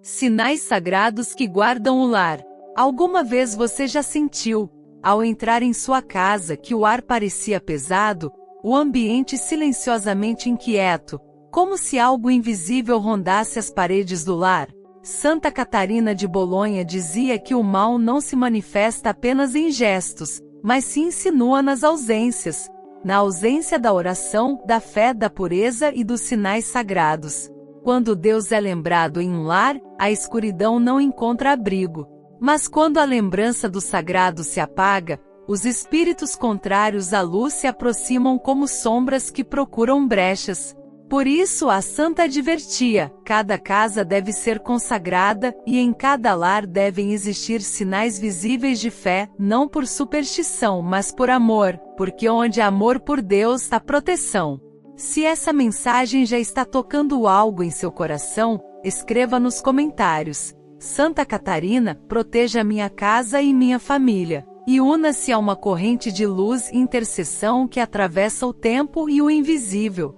Sinais sagrados que guardam o lar. Alguma vez você já sentiu, ao entrar em sua casa, que o ar parecia pesado, o ambiente silenciosamente inquieto, como se algo invisível rondasse as paredes do lar? Santa Catarina de Bolonha dizia que o mal não se manifesta apenas em gestos, mas se insinua nas ausências, na ausência da oração, da fé, da pureza e dos sinais sagrados. Quando Deus é lembrado em um lar, a escuridão não encontra abrigo. Mas quando a lembrança do sagrado se apaga, os espíritos contrários à luz se aproximam como sombras que procuram brechas. Por isso a santa advertia: cada casa deve ser consagrada, e em cada lar devem existir sinais visíveis de fé, não por superstição, mas por amor, porque onde há amor por Deus há proteção. Se essa mensagem já está tocando algo em seu coração, escreva nos comentários: Santa Catarina, proteja minha casa e minha família, e una-se a uma corrente de luz e intercessão que atravessa o tempo e o invisível.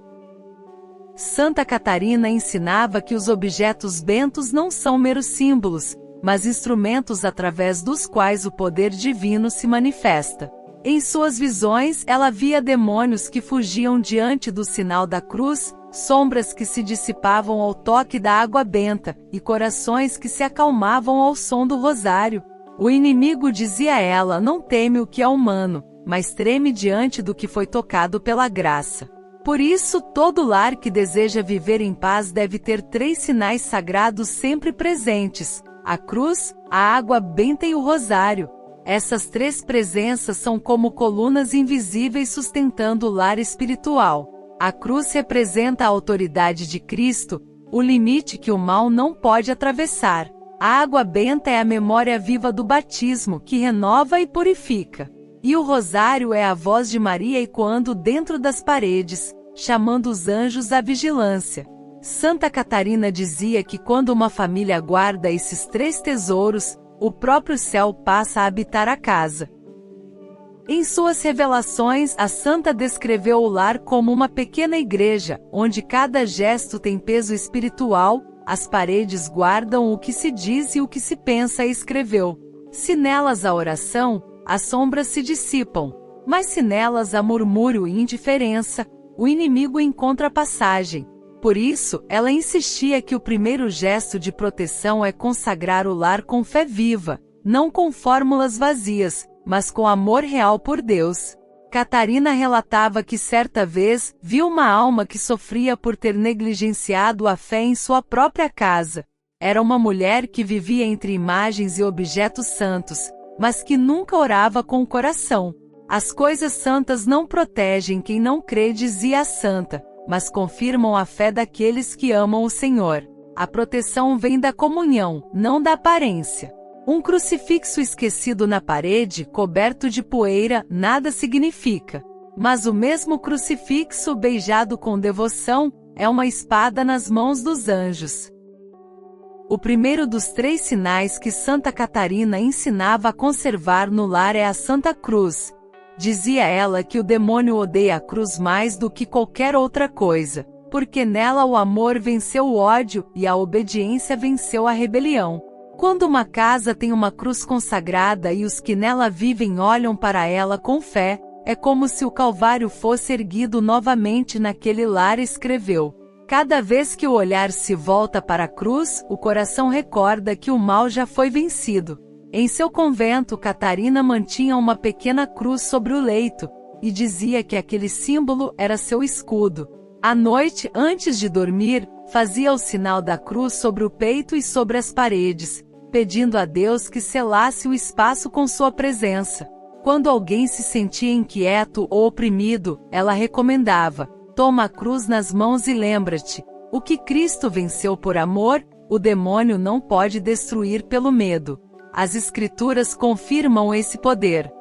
Santa Catarina ensinava que os objetos bentos não são meros símbolos, mas instrumentos através dos quais o poder divino se manifesta. Em suas visões, ela via demônios que fugiam diante do sinal da cruz, sombras que se dissipavam ao toque da água benta, e corações que se acalmavam ao som do rosário. O inimigo, dizia a ela, não teme o que é humano, mas treme diante do que foi tocado pela graça. Por isso, todo lar que deseja viver em paz deve ter 3 sinais sagrados sempre presentes: a cruz, a água benta e o rosário. Essas 3 presenças são como colunas invisíveis sustentando o lar espiritual. A cruz representa a autoridade de Cristo, o limite que o mal não pode atravessar. A água benta é a memória viva do batismo, que renova e purifica. E o rosário é a voz de Maria ecoando dentro das paredes, chamando os anjos à vigilância. Santa Catarina dizia que quando uma família guarda esses 3 tesouros, o próprio céu passa a habitar a casa. Em suas revelações, a santa descreveu o lar como uma pequena igreja, onde cada gesto tem peso espiritual, as paredes guardam o que se diz e o que se pensa, e escreveu: se nelas há oração, as sombras se dissipam, mas se nelas há murmúrio e indiferença, o inimigo encontra passagem. Por isso, ela insistia que o primeiro gesto de proteção é consagrar o lar com fé viva, não com fórmulas vazias, mas com amor real por Deus. Catarina relatava que certa vez viu uma alma que sofria por ter negligenciado a fé em sua própria casa. Era uma mulher que vivia entre imagens e objetos santos, mas que nunca orava com o coração. As coisas santas não protegem quem não crê, dizia a santa, mas confirmam a fé daqueles que amam o Senhor. A proteção vem da comunhão, não da aparência. Um crucifixo esquecido na parede, coberto de poeira, nada significa. Mas o mesmo crucifixo beijado com devoção, é uma espada nas mãos dos anjos. O primeiro dos 3 sinais que Santa Catarina ensinava a conservar no lar é a Santa Cruz. Dizia ela que o demônio odeia a cruz mais do que qualquer outra coisa, porque nela o amor venceu o ódio e a obediência venceu a rebelião. Quando uma casa tem uma cruz consagrada e os que nela vivem olham para ela com fé, é como se o Calvário fosse erguido novamente naquele lar, escreveu. Cada vez que o olhar se volta para a cruz, o coração recorda que o mal já foi vencido. Em seu convento, Catarina mantinha uma pequena cruz sobre o leito, e dizia que aquele símbolo era seu escudo. À noite, antes de dormir, fazia o sinal da cruz sobre o peito e sobre as paredes, pedindo a Deus que selasse o espaço com sua presença. Quando alguém se sentia inquieto ou oprimido, ela recomendava: toma a cruz nas mãos e lembra-te, o que Cristo venceu por amor, o demônio não pode destruir pelo medo. As Escrituras confirmam esse poder.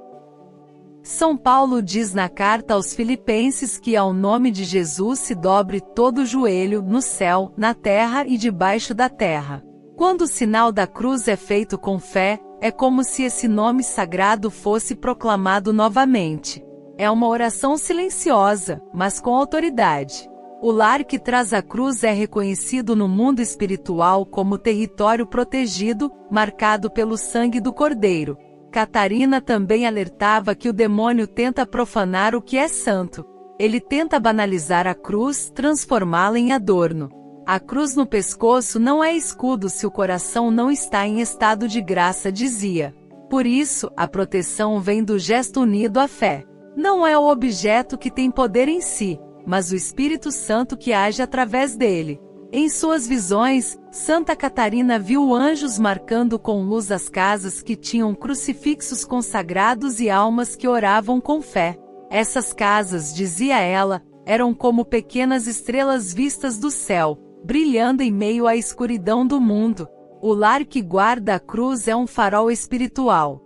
São Paulo diz na carta aos Filipenses que ao nome de Jesus se dobre todo o joelho, no céu, na terra e debaixo da terra. Quando o sinal da cruz é feito com fé, é como se esse nome sagrado fosse proclamado novamente. É uma oração silenciosa, mas com autoridade. O lar que traz a cruz é reconhecido no mundo espiritual como território protegido, marcado pelo sangue do Cordeiro. Catarina também alertava que o demônio tenta profanar o que é santo. Ele tenta banalizar a cruz, transformá-la em adorno. A cruz no pescoço não é escudo se o coração não está em estado de graça, dizia. Por isso, a proteção vem do gesto unido à fé. Não é o objeto que tem poder em si, mas o Espírito Santo que age através dele. Em suas visões, Santa Catarina viu anjos marcando com luz as casas que tinham crucifixos consagrados e almas que oravam com fé. Essas casas, dizia ela, eram como pequenas estrelas vistas do céu, brilhando em meio à escuridão do mundo. O lar que guarda a cruz é um farol espiritual.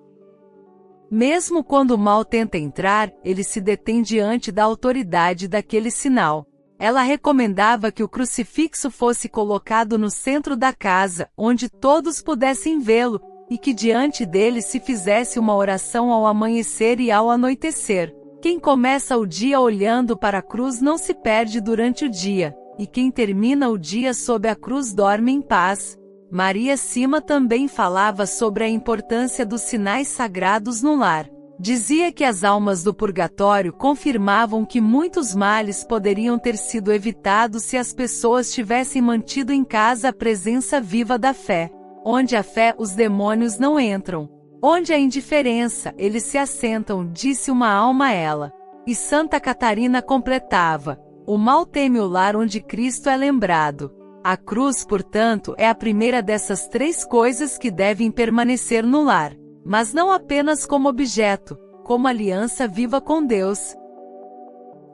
Mesmo quando o mal tenta entrar, ele se detém diante da autoridade daquele sinal. Ela recomendava que o crucifixo fosse colocado no centro da casa, onde todos pudessem vê-lo, e que diante dele se fizesse uma oração ao amanhecer e ao anoitecer. Quem começa o dia olhando para a cruz não se perde durante o dia, e quem termina o dia sob a cruz dorme em paz. Maria Sima também falava sobre a importância dos sinais sagrados no lar. Dizia que as almas do purgatório confirmavam que muitos males poderiam ter sido evitados se as pessoas tivessem mantido em casa a presença viva da fé. Onde a fé, os demônios não entram. Onde a indiferença, eles se assentam, disse uma alma a ela. E Santa Catarina completava: o mal teme o lar onde Cristo é lembrado. A cruz, portanto, é a primeira dessas três coisas que devem permanecer no lar. Mas não apenas como objeto, como aliança viva com Deus.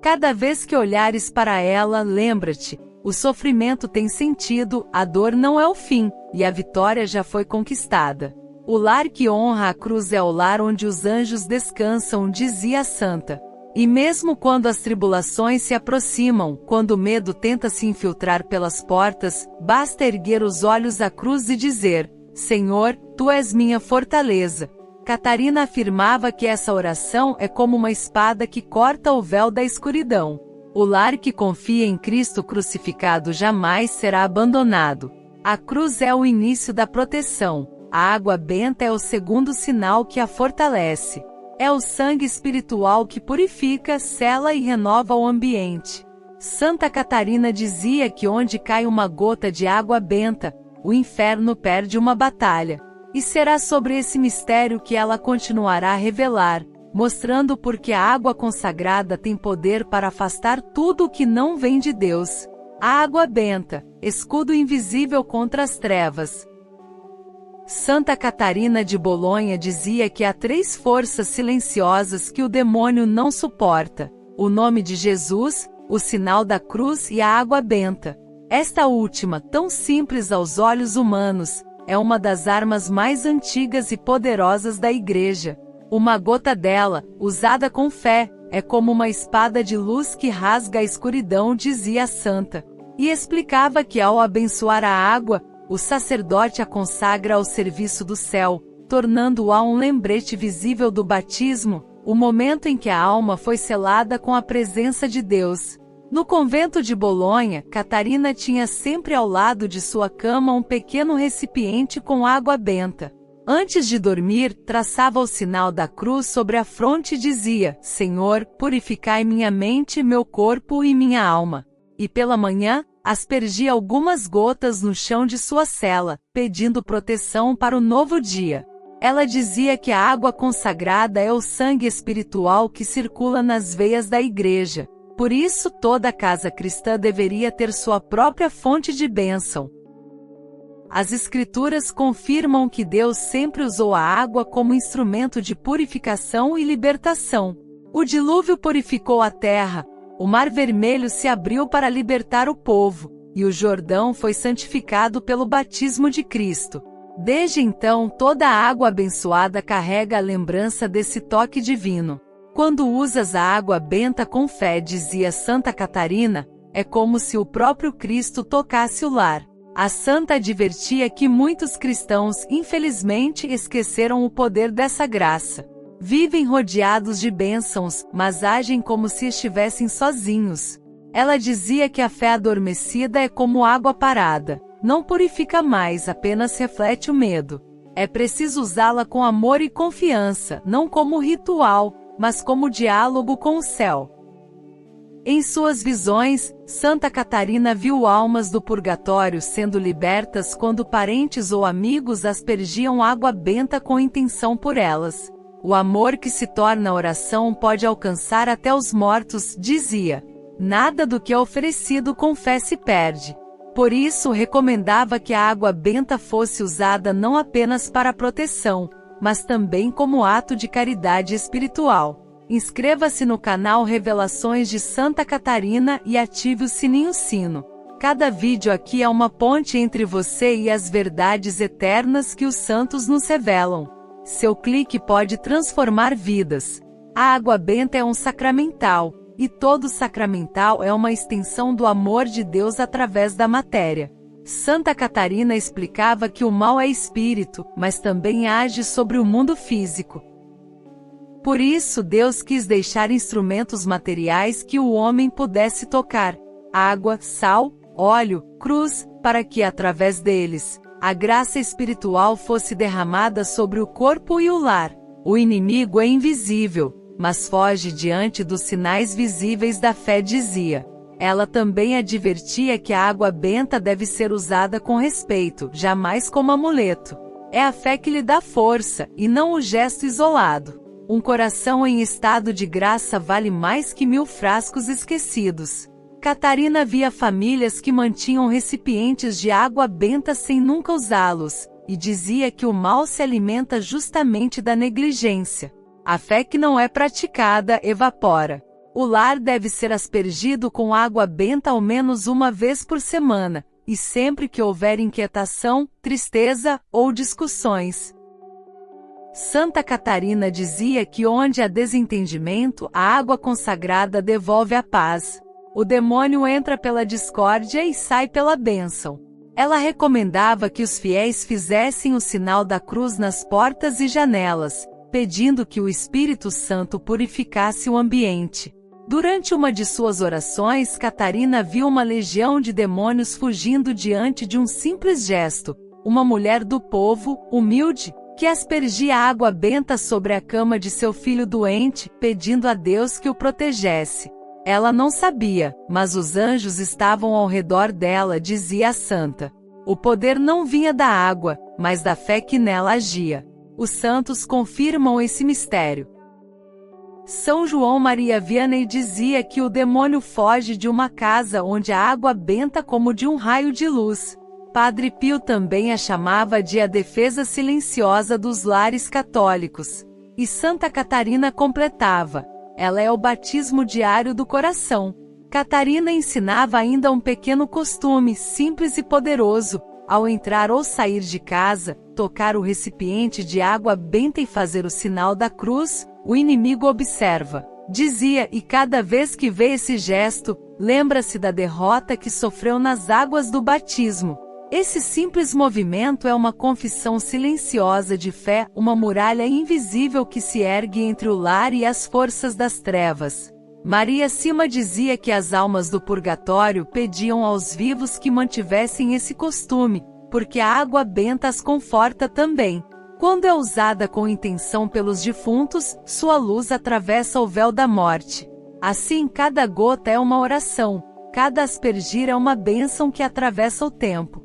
Cada vez que olhares para ela, lembra-te, o sofrimento tem sentido, a dor não é o fim, e a vitória já foi conquistada. O lar que honra a cruz é o lar onde os anjos descansam, dizia a santa. E mesmo quando as tribulações se aproximam, quando o medo tenta se infiltrar pelas portas, basta erguer os olhos à cruz e dizer: Senhor, Tu és minha fortaleza. Catarina afirmava que essa oração é como uma espada que corta o véu da escuridão. O lar que confia em Cristo crucificado jamais será abandonado. A cruz é o início da proteção. A água benta é o segundo sinal que a fortalece. É o sangue espiritual que purifica, sela e renova o ambiente. Santa Catarina dizia que onde cai uma gota de água benta, o inferno perde uma batalha. E será sobre esse mistério que ela continuará a revelar, mostrando porque a água consagrada tem poder para afastar tudo o que não vem de Deus. A água benta, escudo invisível contra as trevas. Santa Catarina de Bolonha dizia que há três forças silenciosas que o demônio não suporta: o nome de Jesus, o sinal da cruz e a água benta. Esta última, tão simples aos olhos humanos, é uma das armas mais antigas e poderosas da Igreja. Uma gota dela, usada com fé, é como uma espada de luz que rasga a escuridão, dizia a santa. E explicava que ao abençoar a água, o sacerdote a consagra ao serviço do céu, tornando-a um lembrete visível do batismo, o momento em que a alma foi selada com a presença de Deus. No convento de Bolonha, Catarina tinha sempre ao lado de sua cama um pequeno recipiente com água benta. Antes de dormir, traçava o sinal da cruz sobre a fronte e dizia: Senhor, purificai minha mente, meu corpo e minha alma. E pela manhã, aspergia algumas gotas no chão de sua cela, pedindo proteção para o novo dia. Ela dizia que a água consagrada é o sangue espiritual que circula nas veias da Igreja. Por isso, toda casa cristã deveria ter sua própria fonte de bênção. As Escrituras confirmam que Deus sempre usou a água como instrumento de purificação e libertação. O dilúvio purificou a terra, o Mar Vermelho se abriu para libertar o povo, e o Jordão foi santificado pelo batismo de Cristo. Desde então, toda a água abençoada carrega a lembrança desse toque divino. Quando usas a água benta com fé, dizia Santa Catarina, é como se o próprio Cristo tocasse o lar. A santa advertia que muitos cristãos, infelizmente, esqueceram o poder dessa graça. Vivem rodeados de bênçãos, mas agem como se estivessem sozinhos. Ela dizia que a fé adormecida é como água parada. Não purifica mais, apenas reflete o medo. É preciso usá-la com amor e confiança, não como ritual, mas como diálogo com o céu. Em suas visões, Santa Catarina viu almas do purgatório sendo libertas quando parentes ou amigos aspergiam água benta com intenção por elas. O amor que se torna oração pode alcançar até os mortos, dizia. Nada do que é oferecido com fé se perde. Por isso recomendava que a água benta fosse usada não apenas para proteção, mas também como ato de caridade espiritual. Inscreva-se no canal Revelações de Santa Catarina e ative o sininho-sino. Cada vídeo aqui é uma ponte entre você e as verdades eternas que os santos nos revelam. Seu clique pode transformar vidas. A água benta é um sacramental, e todo sacramental é uma extensão do amor de Deus através da matéria. Santa Catarina explicava que o mal é espírito, mas também age sobre o mundo físico. Por isso Deus quis deixar instrumentos materiais que o homem pudesse tocar: água, sal, óleo, cruz, para que através deles, a graça espiritual fosse derramada sobre o corpo e o lar. O inimigo é invisível, mas foge diante dos sinais visíveis da fé, dizia. Ela também advertia que a água benta deve ser usada com respeito, jamais como amuleto. É a fé que lhe dá força, e não o gesto isolado. Um coração em estado de graça vale mais que 1000 frascos esquecidos. Catarina via famílias que mantinham recipientes de água benta sem nunca usá-los, e dizia que o mal se alimenta justamente da negligência. A fé que não é praticada evapora. O lar deve ser aspergido com água benta ao menos uma vez por semana, e sempre que houver inquietação, tristeza ou discussões. Santa Catarina dizia que onde há desentendimento, a água consagrada devolve a paz. O demônio entra pela discórdia e sai pela bênção. Ela recomendava que os fiéis fizessem o sinal da cruz nas portas e janelas, pedindo que o Espírito Santo purificasse o ambiente. Durante uma de suas orações, Catarina viu uma legião de demônios fugindo diante de um simples gesto. Uma mulher do povo, humilde, que aspergia água benta sobre a cama de seu filho doente, pedindo a Deus que o protegesse. Ela não sabia, mas os anjos estavam ao redor dela, dizia a santa. O poder não vinha da água, mas da fé que nela agia. Os santos confirmam esse mistério. São João Maria Vianney dizia que o demônio foge de uma casa onde a água benta como de um raio de luz. Padre Pio também a chamava de a defesa silenciosa dos lares católicos. E Santa Catarina completava: ela é o batismo diário do coração. Catarina ensinava ainda um pequeno costume, simples e poderoso: ao entrar ou sair de casa, tocar o recipiente de água benta e fazer o sinal da cruz. O inimigo observa, dizia, e cada vez que vê esse gesto, lembra-se da derrota que sofreu nas águas do batismo. Esse simples movimento é uma confissão silenciosa de fé, uma muralha invisível que se ergue entre o lar e as forças das trevas. Maria Cima dizia que as almas do purgatório pediam aos vivos que mantivessem esse costume, porque a água benta as conforta também. Quando é usada com intenção pelos defuntos, sua luz atravessa o véu da morte. Assim, cada gota é uma oração, cada aspergir é uma bênção que atravessa o tempo.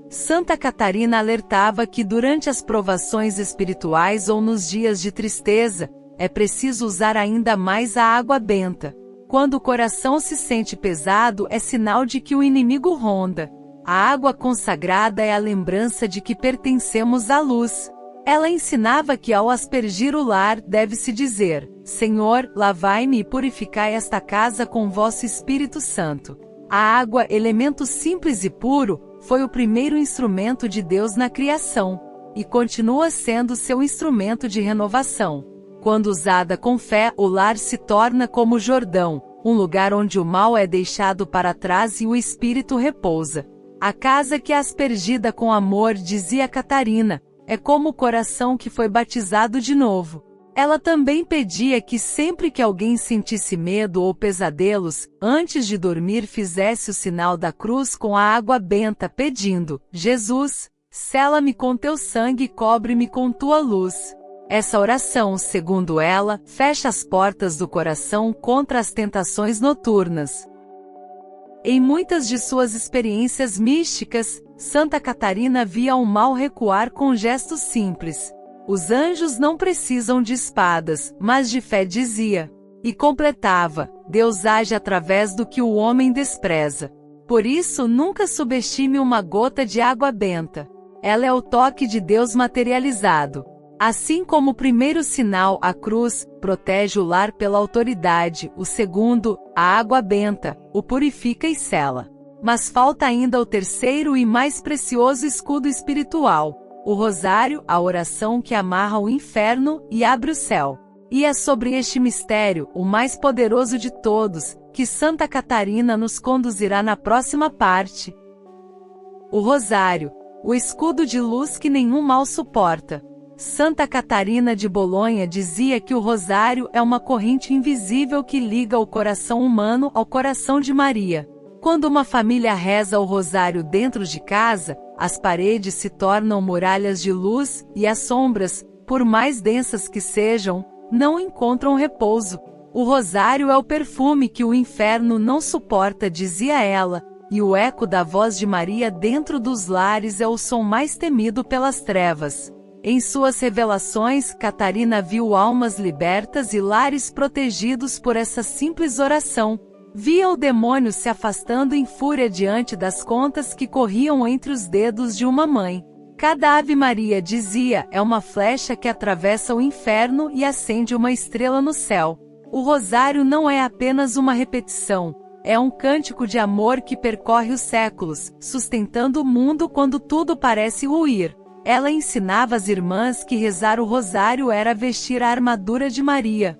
Santa Catarina alertava que durante as provações espirituais ou nos dias de tristeza, é preciso usar ainda mais a água benta. Quando o coração se sente pesado, é sinal de que o inimigo ronda. A água consagrada é a lembrança de que pertencemos à luz. Ela ensinava que ao aspergir o lar, deve-se dizer: Senhor, lavai-me e purificai esta casa com vosso Espírito Santo. A água, elemento simples e puro, foi o primeiro instrumento de Deus na criação, e continua sendo seu instrumento de renovação. Quando usada com fé, o lar se torna como Jordão, um lugar onde o mal é deixado para trás e o espírito repousa. A casa que é aspergida com amor, dizia Catarina, é como o coração que foi batizado de novo. Ela também pedia que sempre que alguém sentisse medo ou pesadelos, antes de dormir fizesse o sinal da cruz com a água benta, pedindo: Jesus, sela-me com teu sangue e cobre-me com tua luz. Essa oração, segundo ela, fecha as portas do coração contra as tentações noturnas. Em muitas de suas experiências místicas, Santa Catarina via o mal recuar com gestos simples. Os anjos não precisam de espadas, mas de fé, dizia. E completava: Deus age através do que o homem despreza. Por isso, nunca subestime uma gota de água benta. Ela é o toque de Deus materializado. Assim como o primeiro sinal, a cruz, protege o lar pela autoridade, o segundo, a água benta, o purifica e sela. Mas falta ainda o terceiro e mais precioso escudo espiritual: o rosário, a oração que amarra o inferno e abre o céu. E é sobre este mistério, o mais poderoso de todos, que Santa Catarina nos conduzirá na próxima parte. O rosário, o escudo de luz que nenhum mal suporta. Santa Catarina de Bolonha dizia que o rosário é uma corrente invisível que liga o coração humano ao coração de Maria. Quando uma família reza o rosário dentro de casa, as paredes se tornam muralhas de luz, e as sombras, por mais densas que sejam, não encontram repouso. O rosário é o perfume que o inferno não suporta, dizia ela, e o eco da voz de Maria dentro dos lares é o som mais temido pelas trevas. Em suas revelações, Catarina viu almas libertas e lares protegidos por essa simples oração. Via o demônio se afastando em fúria diante das contas que corriam entre os dedos de uma mãe. Cada Ave Maria, dizia, é uma flecha que atravessa o inferno e acende uma estrela no céu. O rosário não é apenas uma repetição, é um cântico de amor que percorre os séculos, sustentando o mundo quando tudo parece ruir. Ela ensinava às irmãs que rezar o rosário era vestir a armadura de Maria.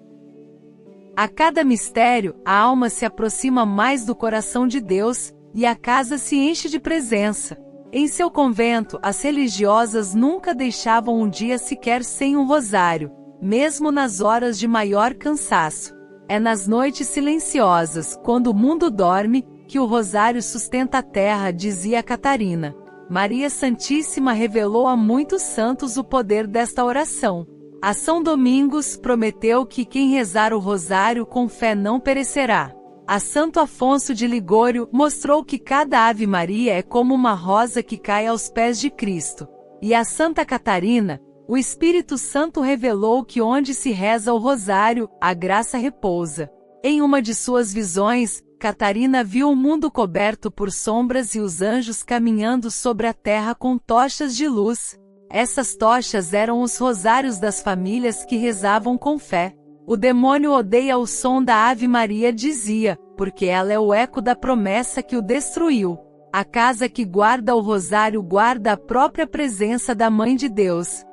A cada mistério, a alma se aproxima mais do coração de Deus, e a casa se enche de presença. Em seu convento, as religiosas nunca deixavam um dia sequer sem um rosário, mesmo nas horas de maior cansaço. É nas noites silenciosas, quando o mundo dorme, que o rosário sustenta a terra, dizia Catarina. Maria Santíssima revelou a muitos santos o poder desta oração. A São Domingos prometeu que quem rezar o rosário com fé não perecerá. A Santo Afonso de Ligório mostrou que cada Ave Maria é como uma rosa que cai aos pés de Cristo. E a Santa Catarina, o Espírito Santo revelou que onde se reza o rosário, a graça repousa. Em uma de suas visões, Catarina viu o mundo coberto por sombras e os anjos caminhando sobre a terra com tochas de luz. Essas tochas eram os rosários das famílias que rezavam com fé. O demônio odeia o som da Ave Maria, dizia, porque ela é o eco da promessa que o destruiu. A casa que guarda o rosário guarda a própria presença da Mãe de Deus.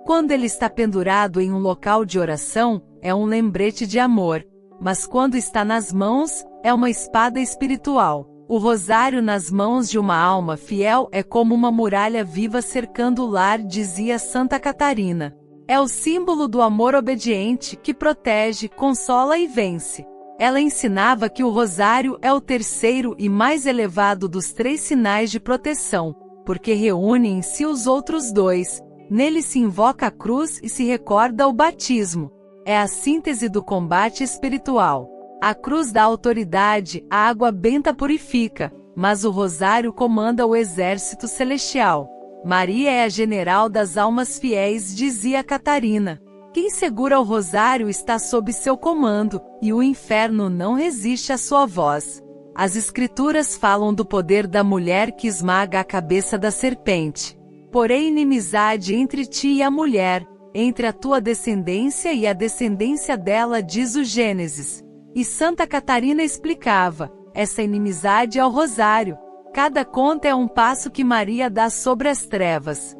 Quando ele está pendurado em um local de oração, é um lembrete de amor. Mas quando está nas mãos, é uma espada espiritual. O rosário nas mãos de uma alma fiel é como uma muralha viva cercando o lar, dizia Santa Catarina. É o símbolo do amor obediente que protege, consola e vence. Ela ensinava que o rosário é o terceiro e mais elevado dos 3 sinais de proteção, porque reúne em si os outros 2. Nele se invoca a cruz e se recorda o batismo. É a síntese do combate espiritual. A cruz dá autoridade, a água benta purifica, mas o rosário comanda o exército celestial. Maria é a general das almas fiéis, dizia Catarina. Quem segura o rosário está sob seu comando, e o inferno não resiste à sua voz. As Escrituras falam do poder da mulher que esmaga a cabeça da serpente. Porém, inimizade entre ti e a mulher, entre a tua descendência e a descendência dela, diz o Gênesis. E Santa Catarina explicava, essa inimizade é o rosário. Cada conta é um passo que Maria dá sobre as trevas.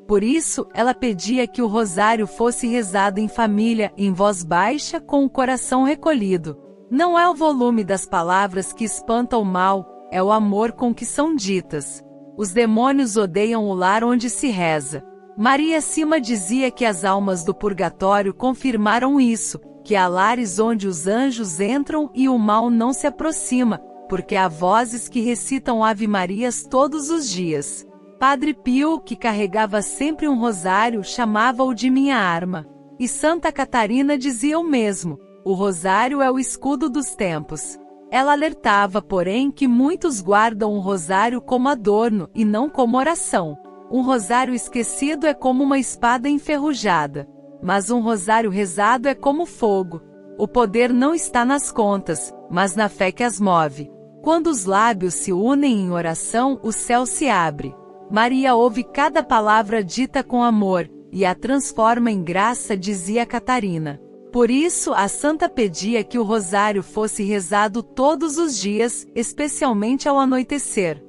Por isso, ela pedia que o rosário fosse rezado em família, em voz baixa, com o coração recolhido. Não é o volume das palavras que espanta o mal, é o amor com que são ditas. Os demônios odeiam o lar onde se reza. Maria Cima dizia que as almas do purgatório confirmaram isso, que há lares onde os anjos entram e o mal não se aproxima, porque há vozes que recitam Ave-Marias todos os dias. Padre Pio, que carregava sempre um rosário, chamava-o de minha arma. E Santa Catarina dizia o mesmo: o rosário é o escudo dos tempos. Ela alertava, porém, que muitos guardam um rosário como adorno e não como oração. Um rosário esquecido é como uma espada enferrujada. Mas um rosário rezado é como fogo. O poder não está nas contas, mas na fé que as move. Quando os lábios se unem em oração, o céu se abre. Maria ouve cada palavra dita com amor, e a transforma em graça, dizia Catarina. Por isso, a santa pedia que o rosário fosse rezado todos os dias, especialmente ao anoitecer.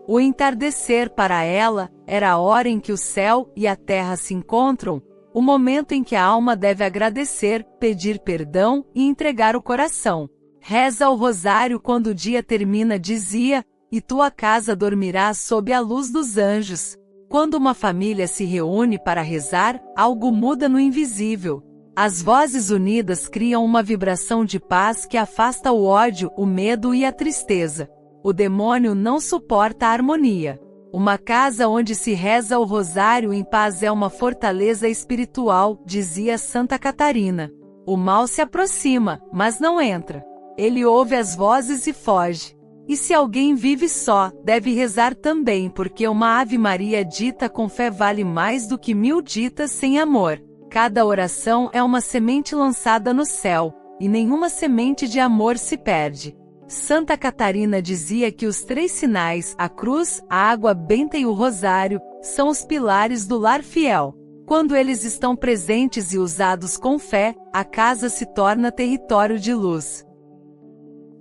O entardecer para ela era a hora em que o céu e a terra se encontram, o momento em que a alma deve agradecer, pedir perdão e entregar o coração. Reza o rosário quando o dia termina, dizia, e tua casa dormirá sob a luz dos anjos. Quando uma família se reúne para rezar, algo muda no invisível. As vozes unidas criam uma vibração de paz que afasta o ódio, o medo e a tristeza. O demônio não suporta a harmonia. Uma casa onde se reza o rosário em paz é uma fortaleza espiritual, dizia Santa Catarina. O mal se aproxima, mas não entra. Ele ouve as vozes e foge. E se alguém vive só, deve rezar também, porque uma Ave-Maria dita com fé vale mais do que 1000 ditas sem amor. Cada oração é uma semente lançada no céu, e nenhuma semente de amor se perde. Santa Catarina dizia que os 3 sinais, a cruz, a água benta e o rosário, são os pilares do lar fiel. Quando eles estão presentes e usados com fé, a casa se torna território de luz.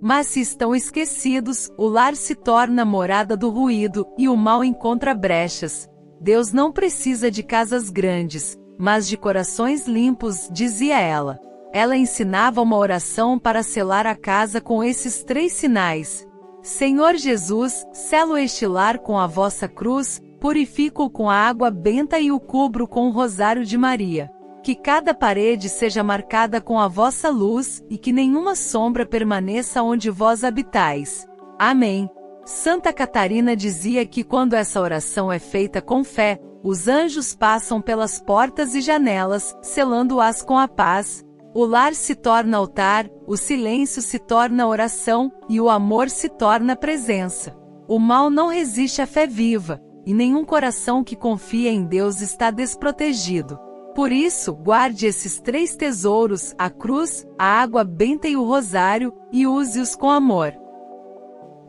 Mas se estão esquecidos, o lar se torna morada do ruído, e o mal encontra brechas. Deus não precisa de casas grandes, mas de corações limpos, dizia ela. Ela ensinava uma oração para selar a casa com esses 3 sinais. Senhor Jesus, selo este lar com a vossa cruz, purifico-o com a água benta e o cubro com o rosário de Maria. Que cada parede seja marcada com a vossa luz, e que nenhuma sombra permaneça onde vós habitais. Amém. Santa Catarina dizia que quando essa oração é feita com fé, os anjos passam pelas portas e janelas, selando-as com a paz. O lar se torna altar, o silêncio se torna oração, e o amor se torna presença. O mal não resiste à fé viva, e nenhum coração que confia em Deus está desprotegido. Por isso, guarde esses 3 tesouros, a cruz, a água benta e o rosário, e use-os com amor.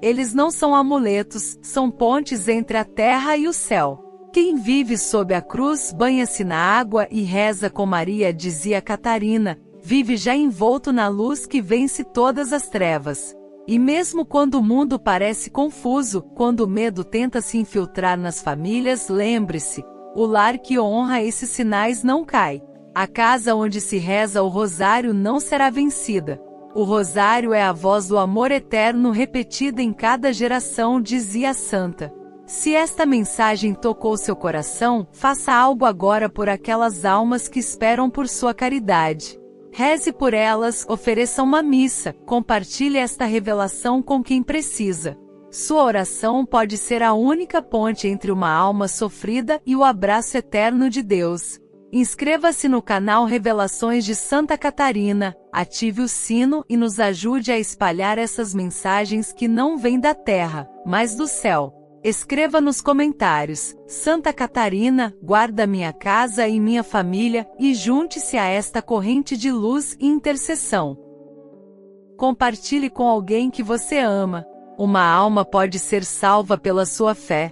Eles não são amuletos, são pontes entre a terra e o céu. Quem vive sob a cruz banha-se na água e reza com Maria, dizia Catarina, vive já envolto na luz que vence todas as trevas. E mesmo quando o mundo parece confuso, quando o medo tenta se infiltrar nas famílias, lembre-se, o lar que honra esses sinais não cai. A casa onde se reza o rosário não será vencida. O rosário é a voz do amor eterno repetida em cada geração, dizia a santa. Se esta mensagem tocou seu coração, faça algo agora por aquelas almas que esperam por sua caridade. Reze por elas, ofereça uma missa, compartilhe esta revelação com quem precisa. Sua oração pode ser a única ponte entre uma alma sofrida e o abraço eterno de Deus. Inscreva-se no canal Revelações de Santa Catarina, ative o sino e nos ajude a espalhar essas mensagens que não vêm da terra, mas do céu. Escreva nos comentários: Santa Catarina, guarda minha casa e minha família, e junte-se a esta corrente de luz e intercessão. Compartilhe com alguém que você ama. Uma alma pode ser salva pela sua fé.